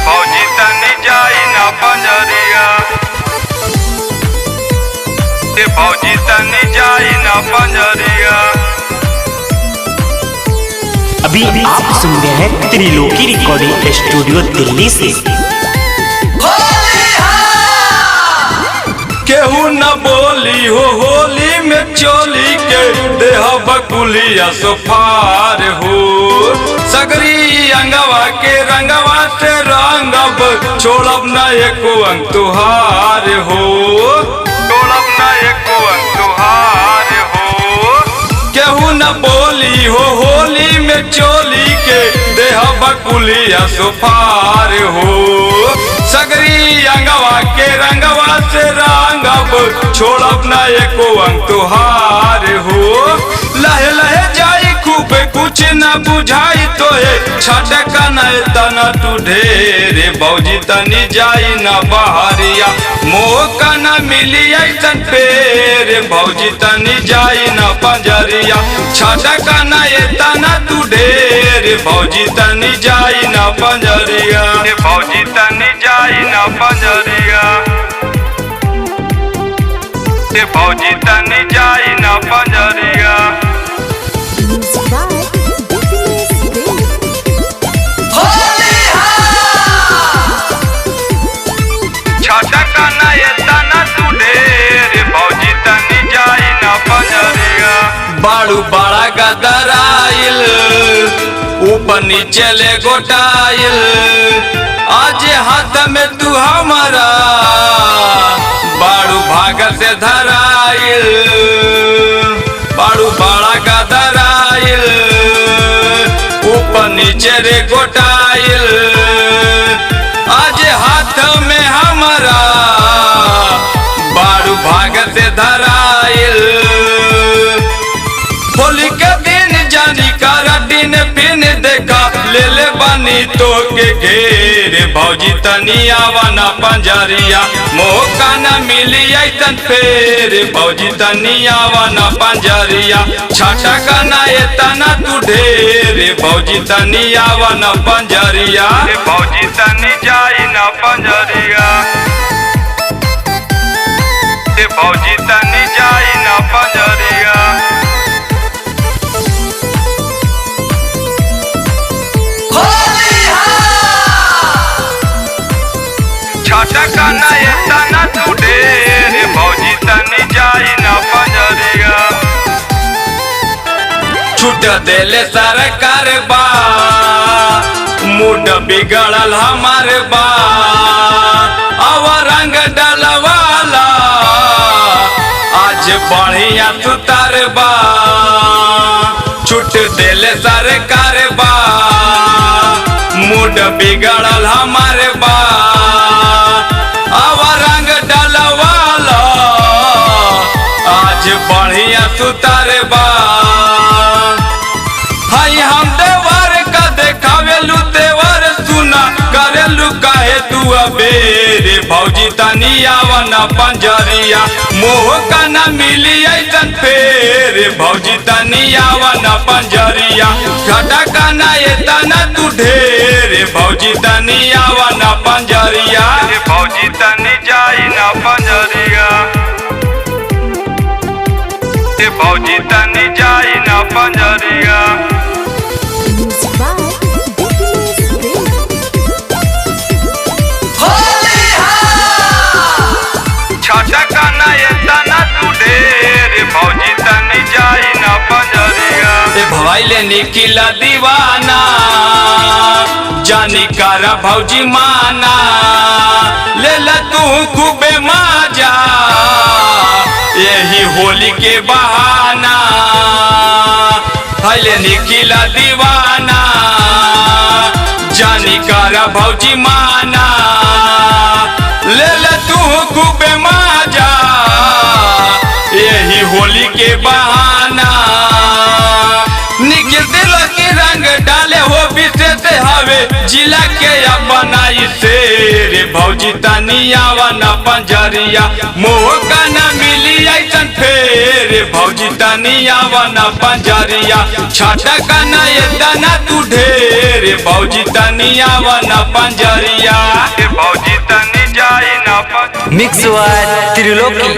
फौजी तनी जाई ना पंजरिया, फौजी तनी जाई ना पंजरिया। अभी आप सुन रहे हैं त्रिलोकी रिकॉर्डिंग स्टूडियो दिल्ली से। केहू न बोली हो होली में चोली के देह बकुलिया सोफार हो, सगरी अंगवा के रंगवा से रंगब छोड़ब न एको अंग तुहार हो, छोड़ब न एको अंग तुहार हो। केहू न बोली हो होली में चोली के देह बकुलिया सोफार हो, सगरी अंगवा के रंगवा से रंगब छोड़ब न एको अंग तुहार हो। लहे लहे जाई खूब कुछ न बुझाई तो है छटका न तना तू ढेरे, भौजी तनी जाई न बहरिया मौका न मिली ऐसन फेर, भौजी तनी जाई न पंजरिया छटका न तना तू ढेर, भौजी तनी जाई न पंजरिया, भौजी तनी जाई न पंजरिया, फौजी तनी जाई ना पंजरिया। छटका ना ये तना तू ढेर, फौजी तनी जाई ना पंजरिया। बाड़ू बड़ा गदराइल ऊपर नीचे ले गोटाइल, आज हाथ में तू हमारा बाड़ू भाग से धराइल, बाड़ू बड़ा गदराइल ऊपर नीचे रे गोटाइल, आज हाथ में हमारा बाड़ू भाग से धराइल। होली के दिन जानी कर दिन पिन देखा ले ले बानी तो के घेरे, भौजी तनी आवा ना पंजरिया मौका न मिली ऐसन फेर, भौजी तनी आवा ना पंजरिया छटका ना ये तना तू ढेर, भौजी तनी आवा ना पंजरिया, भौजी तनी जाई ना पंजरिया, भौजी तनी जाई ना पंजरिया। छटका ना ये तना तू ढेर, भौजी तनी जाई ना पंजरिया। छूट देले सरकार बा मूड बिगड़ल हमार बा, अब रंग डलवाला आज बढ़िया सुतार बा, छूट देले सरकार बा मूड बिगड़ल हमार बा, अब रंग डलवाला आज बढ़िया सुतार बा। हाय हम देवर का देखावेलू देवर सुना करेलू काहे तू अबेरे, भौजी तनी आवा ना पंजरिया मौका न मिली ऐसन फेर, भौजी तनी आवा ना पंजरिया छटका ना ये तना तू ढेर, भौजी तनी आवा ना पंजरिया, भौजी तनी जाई ना पंजरिया, भौजी तनी जाई ना पंजरिया। छटका ना ये तना तू ढेर, भौजी तनी जाई ना पंजरिया। भवाई ले निकला दीवाना जानी कर भौजी माना, ले ला तू खूबे मजा यही होली के बहाना, भले निकला दीवाना जानी कर भौजी माना, ले ला तू खूबे मजा यही होली के बहाना। निकल दिल के रंग डाले हो विशेष हवे जिला के बनाई शेर, भौजी तनी आवा ना पंजरिया मौका न मिली ऐसन फेर, भौजी तनी आवा ना पंजरिया छटका ना ये तना तू ढेर, भौजी तनी आवा ना पंजरिया, भौजी तनी जाई ना मिक्स वार त्रिलोकी।